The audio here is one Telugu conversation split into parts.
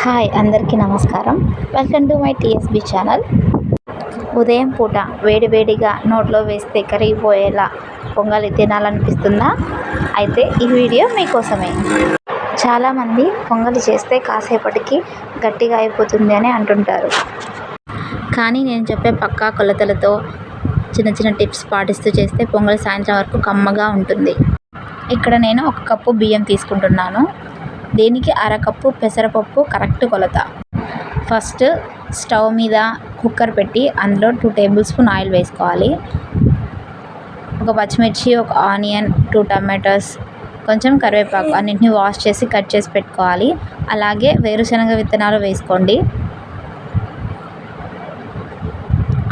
హాయ్ అందరికీ నమస్కారం. Welcome to my TSB channel. ఉదయం పూట వేడివేడిగా నోట్లో వేస్తే కరిగిపోయేలా పొంగలి తినాలనిపిస్తుందా? అయితే ఈ వీడియో మీకోసమే. చాలామంది పొంగలి చేస్తే కాసేపటికి గట్టిగా అయిపోతుంది అని అంటుంటారు. కానీ నేను చెప్పే పక్కా కొలతలతో చిన్న చిన్న టిప్స్ పాటిస్తూ చేస్తే పొంగలి సాయంత్రం వరకు కమ్మగా ఉంటుంది. ఇక్కడ నేను 1 కప్పు బియ్యం తీసుకుంటున్నాను. దీనికి అరకప్పు పెసరపప్పు కరెక్ట్ కొలత. ఫస్ట్ స్టవ్ మీద కుక్కర్ పెట్టి అందులో 2 టేబుల్ స్పూన్ ఆయిల్ వేసుకోవాలి. ఒక పచ్చిమిర్చి, ఒక ఆనియన్, 2 టమాటోస్, కొంచెం కరివేపాకు అన్నింటినీ వాష్ చేసి కట్ చేసి పెట్టుకోవాలి. అలాగే వేరుశనగ విత్తనాలు వేసుకోండి.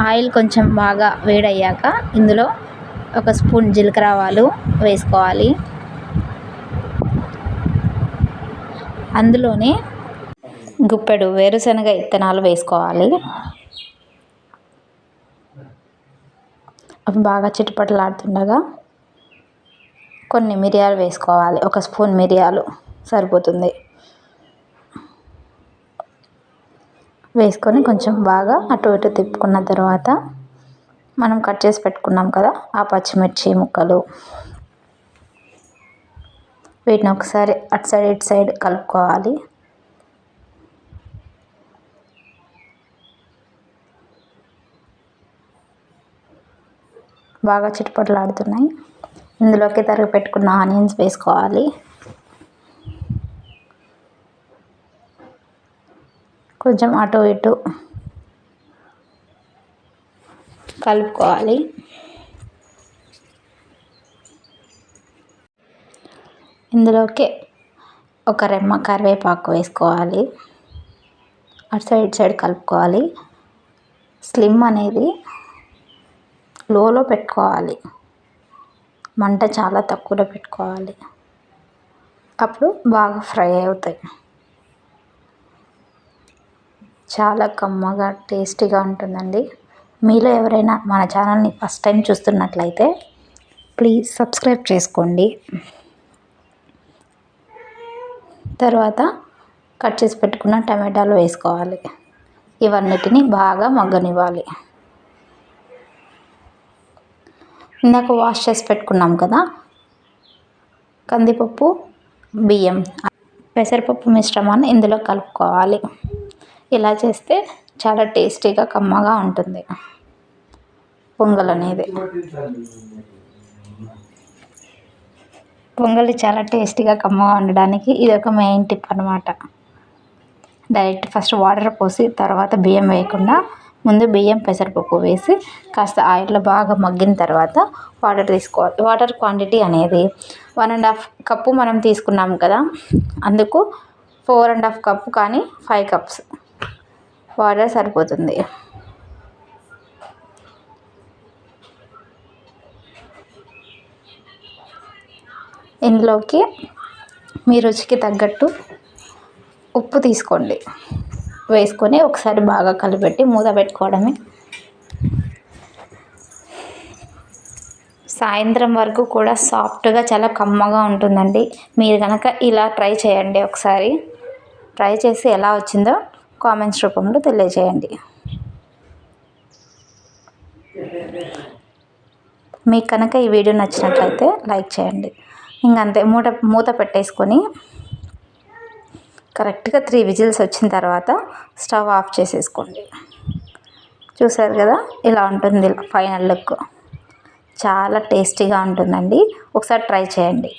ఆయిల్ కొంచెం బాగా వేడయ్యాక ఇందులో 1 స్పూన్ జీలకర్ర ఆవాలు వేసుకోవాలి. అందులోనే గుప్పెడు వేరుశనగ విత్తనాలు వేసుకోవాలి. అవి బాగా చిటపటలాడుతుండగా కొన్ని మిరియాలు వేసుకోవాలి. 1 స్పూన్ మిరియాలు సరిపోతుంది. వేసుకొని కొంచెం బాగా అటు ఇటు తిప్పుకున్న తర్వాత మనం కట్ చేసి పెట్టుకున్నాం కదా ఆ పచ్చిమిర్చి ముక్కలు, వీటిని ఒకసారి అటు సైడ్ ఇటు సైడ్ కలుపుకోవాలి. బాగా చిటపటలాడుతున్నాయి. ఇందులోకి తరిగి పెట్టుకున్న ఆనియన్స్ వేసుకోవాలి. కొంచెం అటు ఇటు కలుపుకోవాలి. ఇందులోకి 1 రెమ్మ కరివేపాకు వేసుకోవాలి. అటు సైడ్ ఇటు సైడ్ కలుపుకోవాలి. స్లిమ్ అనేది లోలో పెట్టుకోవాలి. మంట చాలా తక్కువలో పెట్టుకోవాలి. అప్పుడు బాగా ఫ్రై అవుతాయి. చాలా కమ్మగా టేస్టీగా ఉంటుందండి. మీలో ఎవరైనా మన ఛానల్ని ఫస్ట్ టైం చూస్తున్నట్లయితే ప్లీజ్ సబ్స్క్రైబ్ చేసుకోండి. తర్వాత కట్ చేసి పెట్టుకున్న టమాటాలు వేసుకోవాలి. ఇవన్నిటిని బాగా మగ్గనివ్వాలి. ఇందాక వాష్ చేసి పెట్టుకున్నాం కదా కందిపప్పు, బియ్యం, పెసరపప్పు మిశ్రమాన్ని ఇందులో కలుపుకోవాలి. ఇలా చేస్తే చాలా టేస్టీగా కమ్మగా ఉంటుంది పొంగల్ అనేది. పొంగలి చాలా టేస్టీగా కమ్మగా ఉండడానికి ఇది ఒక మెయిన్ టిప్ అన్నమాట. డైరెక్ట్ ఫస్ట్ వాటర్ పోసి తర్వాత బియ్యం వేయకుండా ముందు బియ్యం, పెసరపప్పు వేసి కాస్త ఆయిల్లో బాగా మగ్గిన తర్వాత వాటర్ తీసుకోవాలి. వాటర్ క్వాంటిటీ అనేది 1.5 కప్పు మనం తీసుకున్నాం కదా, అందుకు 4.5 కప్పు కానీ 5 కప్స్ వాటర్ సరిపోతుంది. ఇందులోకి మీ రుచికి తగ్గట్టు ఉప్పు తీసుకోండి. వేసుకొని ఒకసారి బాగా కలిపెట్టి మూత పెట్టుకోవడమే. సాయంత్రం వరకు కూడా సాఫ్ట్గా చాలా కమ్మగా ఉంటుందండి. మీరు కనుక ఇలా ట్రై చేయండి. ఒకసారి ట్రై చేసి ఎలా వచ్చిందో కామెంట్స్ రూపంలో తెలియజేయండి. మీకు కనుక ఈ వీడియో నచ్చినట్లయితే లైక్ చేయండి. ఇంకంతే, మూత పెట్టేసుకొని కరెక్ట్గా 3 విజిల్స్ వచ్చిన తర్వాత స్టవ్ ఆఫ్ చేసేసుకోండి. చూసారు కదా, ఇలా ఉంటుంది ఫైనల్ లుక్. చాలా టేస్టీగా ఉంటుందండి. ఒకసారి ట్రై చేయండి.